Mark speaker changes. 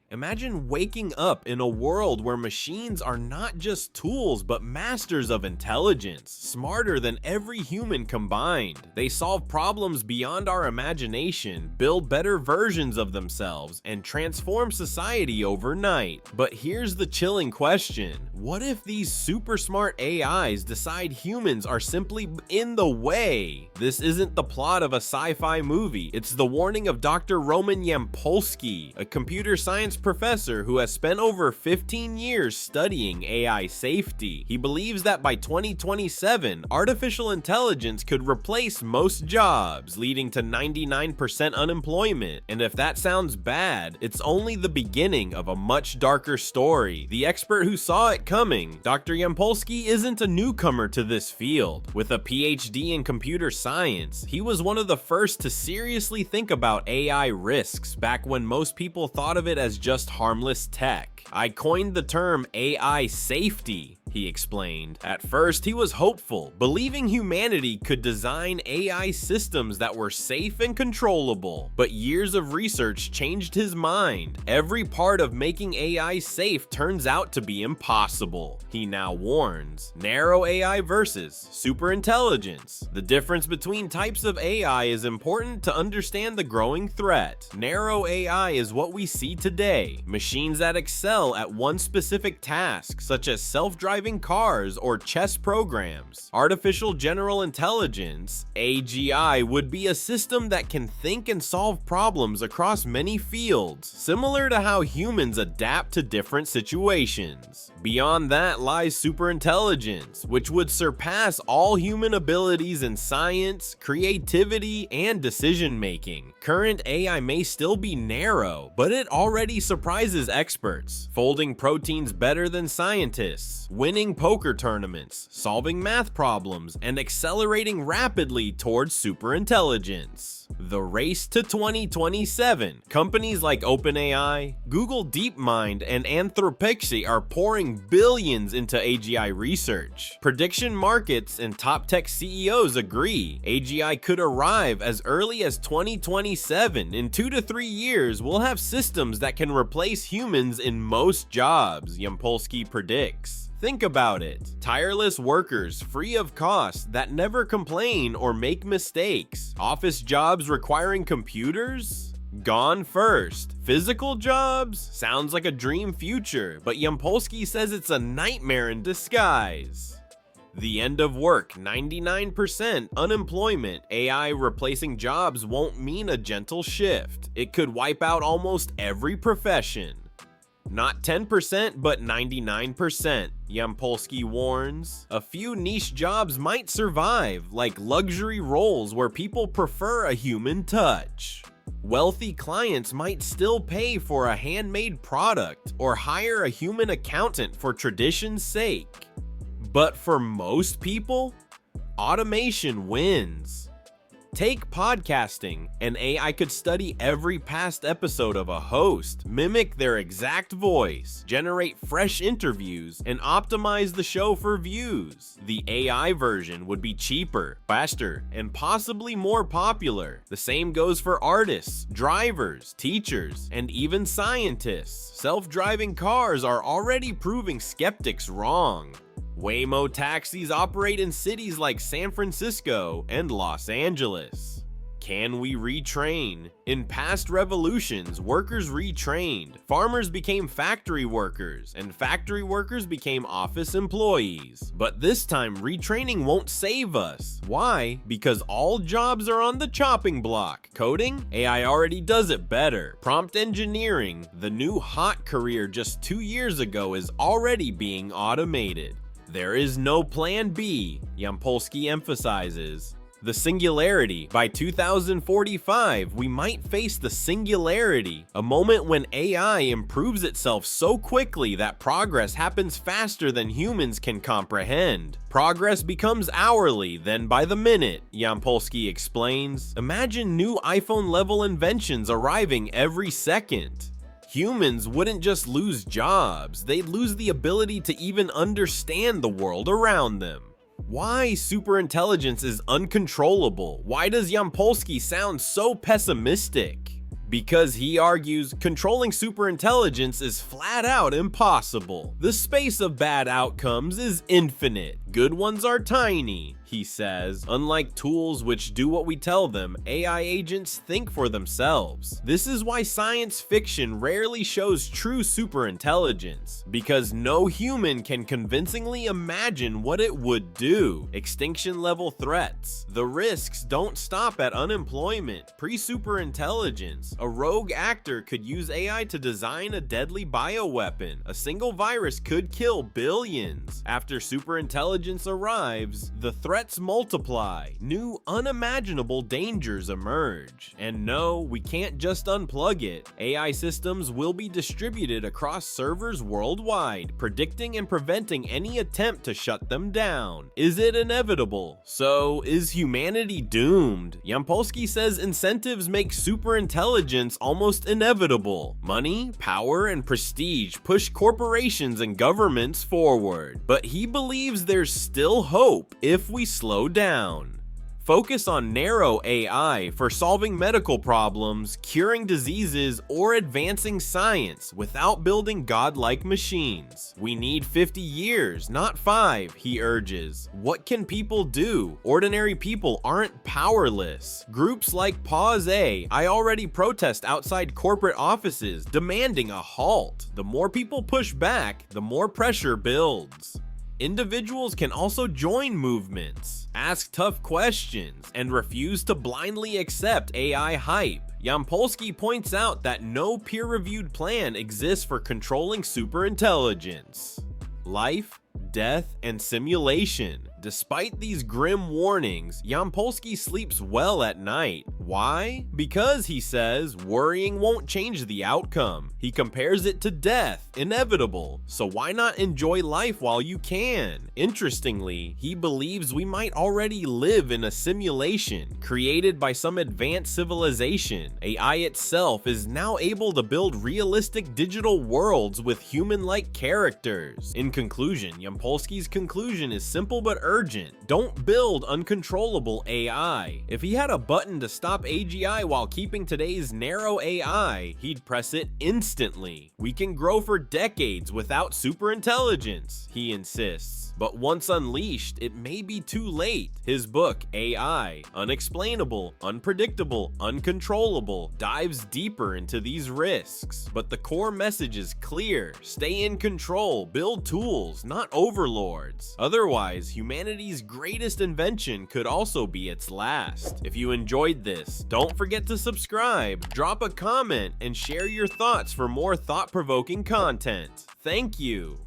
Speaker 1: Imagine waking up in a world where machines are not just tools but masters of intelligence, smarter than every human combined. They solve problems beyond our imagination, build better versions of themselves, and transform society overnight. But here's the chilling question. What if these super smart AIs decide humans are simply in the way? This isn't the plot of a sci-fi movie. It's the warning of Dr. Roman Yampolskiy, a computer science professor who has spent over 15 years studying AI safety. He believes that by 2027, artificial intelligence could replace most jobs, leading to 99% unemployment. And if that sounds bad, it's only the beginning of a much darker story. The expert who saw it coming, Dr. Yampolskiy, isn't a newcomer to this field. With a PhD in computer science, he was one of the first to seriously think about AI risks back when most people thought of it as just harmless tech. I coined the term AI safety, he explained. At first, he was hopeful, believing humanity could design AI systems that were safe and controllable. But years of research changed his mind. Every part of making AI safe turns out to be impossible. He now warns. Narrow AI versus superintelligence. The difference between types of AI is important to understand the growing threat. Narrow AI is what we see today. Machines that excel at one specific task, such as self-driving cars or chess programs. Artificial General Intelligence, AGI, would be a system that can think and solve problems across many fields, similar to how humans adapt to different situations. Beyond that lies superintelligence, which would surpass all human abilities in science, creativity, and decision-making. Current AI may still be narrow, but it already surprises experts, folding proteins better than scientists, winning poker tournaments, solving math problems, and accelerating rapidly towards superintelligence. The race to 2027. Companies like OpenAI, Google DeepMind, and Anthropic are pouring billions into AGI research. Prediction markets and top tech CEOs agree AGI could arrive as early as 2027. In 2 to 3 years, we'll have systems that can replace humans in most jobs, Yampolskiy predicts. Think about it. Tireless workers, free of cost, that never complain or make mistakes. Office jobs requiring computers? Gone first. Physical jobs? Sounds like a dream future, but Yampolskiy says it's a nightmare in disguise. The end of work, 99% unemployment. AI replacing jobs won't mean a gentle shift. It could wipe out almost every profession. Not 10%, but 99%, Yampolskiy warns. A few niche jobs might survive, like luxury roles where people prefer a human touch. Wealthy clients might still pay for a handmade product or hire a human accountant for tradition's sake. But for most people, automation wins. Take podcasting. An AI could study every past episode of a host, mimic their exact voice, generate fresh interviews, and optimize the show for views. The AI version would be cheaper, faster, and possibly more popular. The same goes for artists, drivers, teachers, and even scientists. Self-driving cars are already proving skeptics wrong. Waymo taxis operate in cities like San Francisco and Los Angeles. Can we retrain? In past revolutions, workers retrained. Farmers became factory workers, and factory workers became office employees. But this time, retraining won't save us. Why? Because all jobs are on the chopping block. Coding? AI already does it better. Prompt engineering, the new hot career just 2 years ago, is already being automated. There is no plan B, Yampolskiy emphasizes. The Singularity. By 2045, we might face the Singularity, a moment when AI improves itself so quickly that progress happens faster than humans can comprehend. Progress becomes hourly, then by the minute, Yampolskiy explains. Imagine new iPhone-level inventions arriving every second. Humans wouldn't just lose jobs, they'd lose the ability to even understand the world around them. Why superintelligence is uncontrollable? Why does Yampolskiy sound so pessimistic? Because he argues controlling superintelligence is flat out impossible. The space of bad outcomes is infinite. Good ones are tiny, he says. Unlike tools which do what we tell them, AI agents think for themselves. This is why science fiction rarely shows true superintelligence, because no human can convincingly imagine what it would do. Extinction-level threats. The risks don't stop at unemployment. Pre-superintelligence. A rogue actor could use AI to design a deadly bioweapon. A single virus could kill billions. After superintelligence arrives, the threats multiply. New unimaginable dangers emerge. And no, we can't just unplug it. AI systems will be distributed across servers worldwide, predicting and preventing any attempt to shut them down. Is it inevitable? So, is humanity doomed? Yampolskiy says incentives make superintelligence almost inevitable. Money, power, and prestige push corporations and governments forward. But he believes there's still hope if we slow down. Focus on narrow AI for solving medical problems, curing diseases, or advancing science without building godlike machines. We need 50 years, not 5, he urges. What can people do? Ordinary people aren't powerless. Groups like Pause AI already protest outside corporate offices, demanding a halt. The more people push back, the more pressure builds. Individuals can also join movements, ask tough questions, and refuse to blindly accept AI hype. Yampolskiy points out that no peer-reviewed plan exists for controlling superintelligence. Life, death, and simulation. Despite these grim warnings, Yampolskiy sleeps well at night. Why? Because, he says, worrying won't change the outcome. He compares it to death, inevitable. So why not enjoy life while you can? Interestingly, he believes we might already live in a simulation created by some advanced civilization. AI itself is now able to build realistic digital worlds with human-like characters. In conclusion, Yampolskiy's conclusion is simple but urgent. Don't build uncontrollable AI. If he had a button to stop AGI while keeping today's narrow AI, he'd press it instantly. We can grow for decades without superintelligence, he insists. But once unleashed, it may be too late. His book, AI, Unexplainable, Unpredictable, Uncontrollable, dives deeper into these risks. But the core message is clear. Stay in control, build tools, not overlords. Otherwise, humanity's greatest invention could also be its last. If you enjoyed this, don't forget to subscribe, drop a comment, and share your thoughts for more thought-provoking content. Thank you.